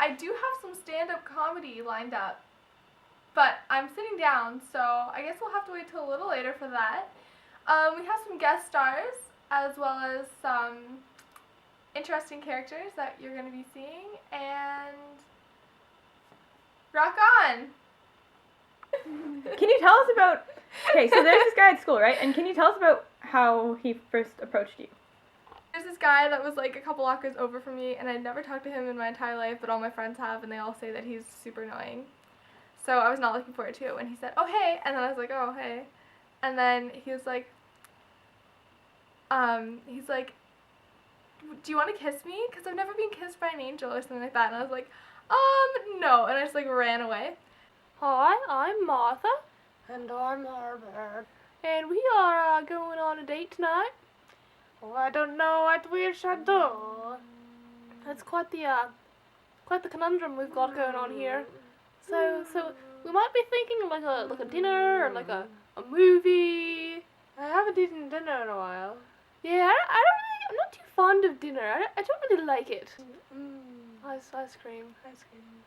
I do have some stand-up comedy lined up, but I'm sitting down, so I guess we'll have to wait till a little later for that. We have some guest stars, as well as some interesting characters that you're going to be seeing, and rock on! Can you tell us about, okay, so there's this guy at school, right? And can you tell us about how he first approached you? There's this guy that was like a couple lockers over from me, and I'd never talked to him in my entire life, but all my friends have, and they all say that he's super annoying. So I was not looking forward to it when he said, "Oh, hey," and then I was like, "Oh, hey." And then he was like, "Do you want to kiss me? Because I've never been kissed by an angel," or something like that. And I was like, no. And I just like ran away. Hi, I'm Martha. And I'm Herbert. And we are going on a date tonight. Oh, I don't know what we should do. That's quite the conundrum we've got going on here. So we might be thinking like a dinner or like a movie. I haven't eaten dinner in a while. Yeah, I'm not too fond of dinner. I don't really like it. Ice cream. Ice cream.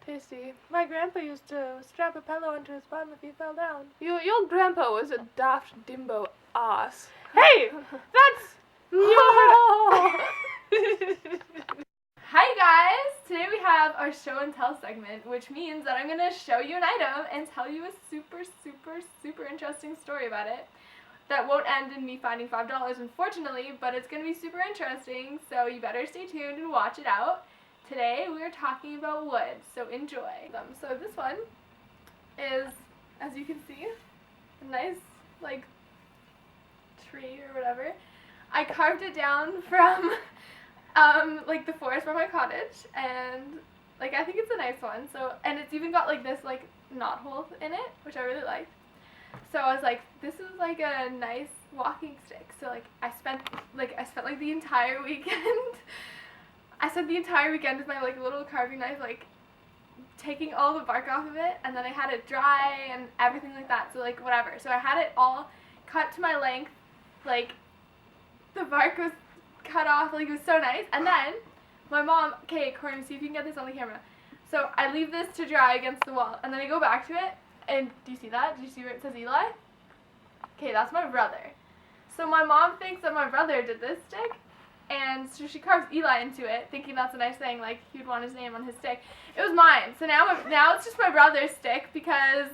Tasty. My grandpa used to strap a pillow onto his bum if he fell down. Your grandpa was a daft dimbo ass. Hey! That's... Hi guys! Today we have our show and tell segment, which means that I'm going to show you an item and tell you a super interesting story about it. That won't end in me finding $5, unfortunately, but it's going to be super interesting, so you better stay tuned and watch it out. Today we are talking about wood, so enjoy them. So this one is, as you can see, a nice, like, tree or whatever. I carved it down from, like, the forest by my cottage, and, like, I think it's a nice one. So, and it's even got, like, this, like, knot hole in it, which I really liked. So I was like, this is, like, a nice walking stick. So, like, I spent, like, the entire weekend. I spent the entire weekend with my, like, little carving knife, like, taking all the bark off of it, and then I had it dry and everything like that, so, like, whatever. So I had it all cut to my length, like, the bark was cut off, like, it was so nice. And then my mom, okay, Courtney, see if you can get this on the camera. So I leave this to dry against the wall, and then I go back to it, and do you see that? Do you see where it says Eli? Okay, that's my brother. So my mom thinks that my brother did this stick, and so she carves Eli into it, thinking that's a nice thing, like he would want his name on his stick. It was mine, so now it's just my brother's stick because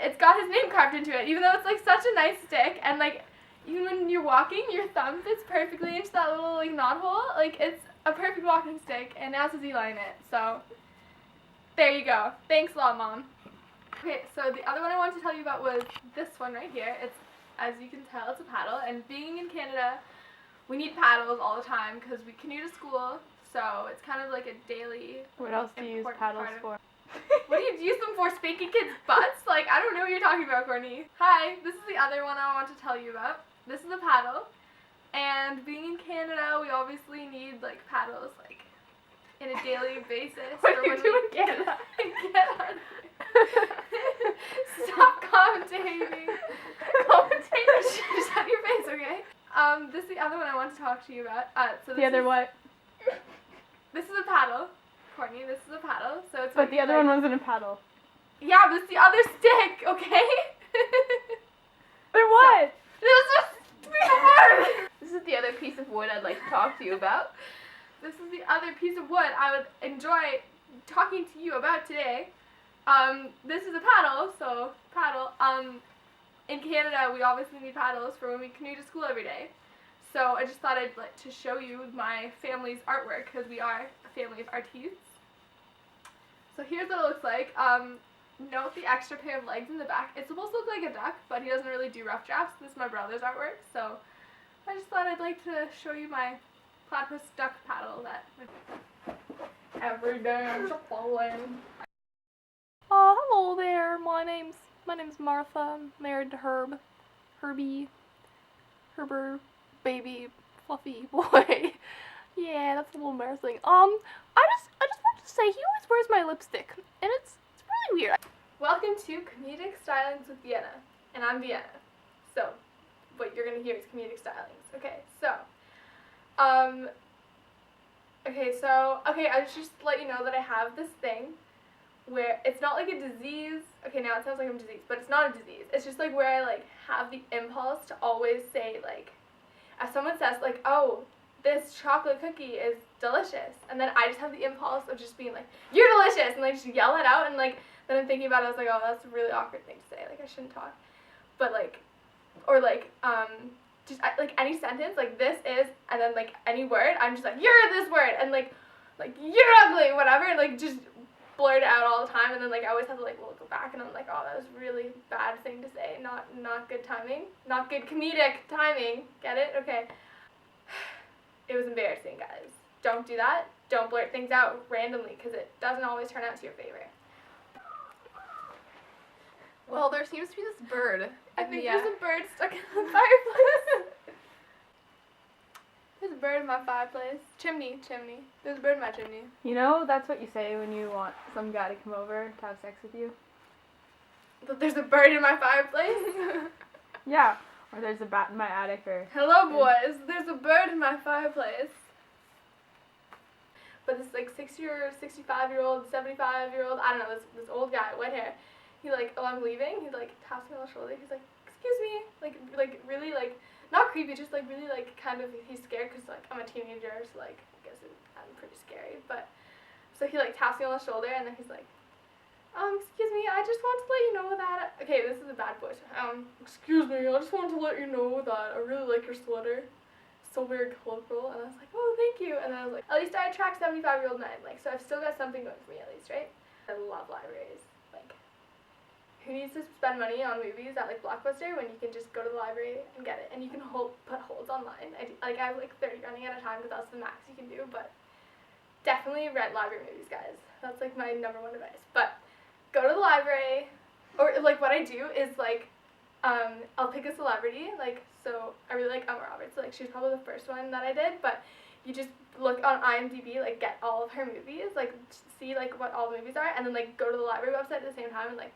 it's got his name carved into it, even though it's like such a nice stick, and like even when you're walking, your thumb fits perfectly into that little like knot hole. Like it's a perfect walking stick, and now it says Eli in it. So there you go. Thanks a lot, Mom. Okay, so the other one I wanted to tell you about was this one right here. It's, as you can tell, it's a paddle, and being in Canada, we need paddles all the time because we commute to school, so it's kind of like a daily. What else do you use paddles for? What do you use them for? Spanking kids' butts? Like, I don't know what you're talking about, Courtney. Hi, this is the other one I want to tell you about. This is a paddle, and being in Canada, we obviously need, like, paddles, like, in a daily basis. What are you doing in Canada? Get out of here. Stop commentating. Shut your face, okay? This is the other one I want to talk to you about. So The other what? This is a paddle. Courtney, this is a paddle. So it's But the other one wasn't a paddle. Yeah, but it's the other stick, okay? Or what? This is the other piece of wood I'd like to talk to you about. This is the other piece of wood I would enjoy talking to you about today. This is a paddle, so paddle. In Canada, we obviously need paddles for when we commute to school every day. So I just thought I'd like to show you my family's artwork because we are a family of artistes. So here's what it looks like. Note the extra pair of legs in the back. It's supposed to look like a duck, but he doesn't really do rough drafts. This is my brother's artwork, so I just thought I'd like to show you my platypus duck paddle that every day I'm falling. Hello there. My name's Martha. I'm married to Herbie, baby, fluffy boy. Yeah, that's a little embarrassing. I just wanted to say he always wears my lipstick, and it's really weird. Welcome to Comedic Stylings with Vienna, and I'm Vienna. So, what you're gonna hear is comedic stylings. Okay, so, Okay, so, I just let you know that I have this thing where it's not like a disease. Okay, now it sounds like I'm diseased, but it's not a disease. It's just like where I like have the impulse to always say like, if someone says like, oh, this chocolate cookie is delicious, and then I just have the impulse of just being like, you're delicious, and like just yell it out, and like then I'm thinking about it, I was like, oh, that's a really awkward thing to say. Like I shouldn't talk, but like, or like just like any sentence like this is, and then like any word, I'm just like, you're this word, and like you're ugly, whatever, and like just blurt it out all the time, and then like I always have to like look back, and I'm like, oh, that was a really bad thing to say, not good timing, not good comedic timing. Get it? Okay. It was embarrassing, guys. Don't do that. Don't blurt things out randomly, because it doesn't always turn out to your favor. Well, there seems to be this bird. I think there's a bird stuck in the fireplace. There's a bird in my fireplace. Chimney. There's a bird in my chimney. You know, that's what you say when you want some guy to come over to have sex with you. But there's a bird in my fireplace. Yeah. Or there's a bat in my attic, or... Hello, boys. There's a bird in my fireplace. But this, like, 60 or 65-year-old, 75-year-old, I don't know, this old guy, white hair, he, like, oh, I'm leaving, he, like, taps me on the shoulder, he's like, excuse me, like, really, like, not creepy, just, like, really, like, kind of, he's scared, because, like, I'm a teenager, so, like, I guess I'm pretty scary, but, so he, like, taps me on the shoulder, and then he's like, excuse me, I just want to let you know that, okay, this is a bad voice, excuse me, I just wanted to let you know that I really like your sweater, so very colorful, and I was like, oh, thank you, and then I was like, at least I attract 75-year-old men, like, so I've still got something going for me, at least, right? I love libraries, like, who needs to spend money on movies at, like, Blockbuster when you can just go to the library and get it, and you can put holds online, I have, like, 30 running at a time, because that's the max you can do, but definitely rent library movies, guys, that's, like, my #1 advice, but go to the library, or like what I do is like, I'll pick a celebrity, like, so I really like Emma Roberts, like she's probably the first one that I did, but you just look on IMDb, like get all of her movies, like see like what all the movies are, and then like go to the library website at the same time and like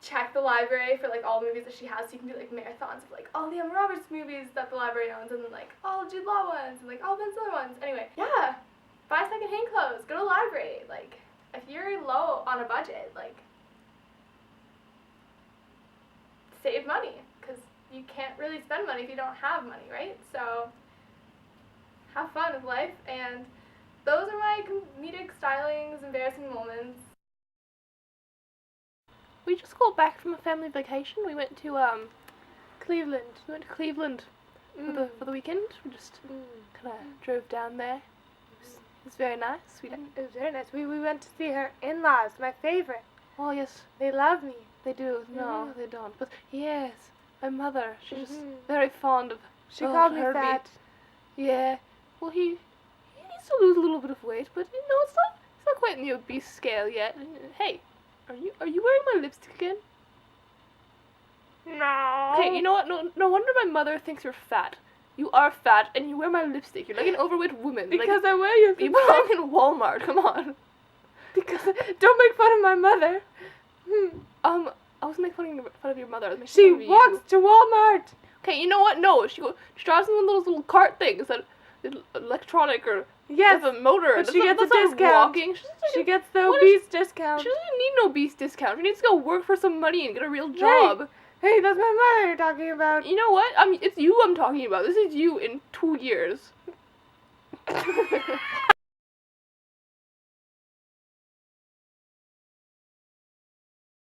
check the library for like all the movies that she has, so you can do like marathons of like all the Emma Roberts movies that the library owns, and then like all Jude Law ones, and like all Ben Stiller ones. Anyway, yeah, buy secondhand clothes, go to the library, like. If you're low on a budget, like, save money, because you can't really spend money if you don't have money, right? So, have fun with life, and those are my comedic stylings, embarrassing moments. We just got back from a family vacation. We went to Cleveland. We went to Cleveland for the weekend. We just kind of drove down there. It was very nice. It was very nice. We went to see her in-laws, my favorite. Oh, yes. They love me. They do. No, they don't. But yes, my mother, she's just very fond of She called me Herbie. fat. Yeah. Well, he needs to lose a little bit of weight, but you know, it's not quite in the obese scale yet. Hey, are you wearing my lipstick again? No. Okay, you know what? No wonder my mother thinks you're fat. You are fat, and you wear my lipstick. You're like an overweight woman. Because like, I wear your you belong in Walmart. Come on. Because don't make fun of my mother. I wasn't making fun of your mother. I was making She fun of walks to Walmart. Okay, you know what? No, she drives in one of those little cart things that electronic or Yes, with a motor. but That's she not- gets a that's not discount. Walking. She gets the what obese discount. She doesn't need no obese discount. She needs to go work for some money and get a real job. Hey, that's my mother you're talking about. You know what? I mean, it's you I'm talking about. This is you in 2 years.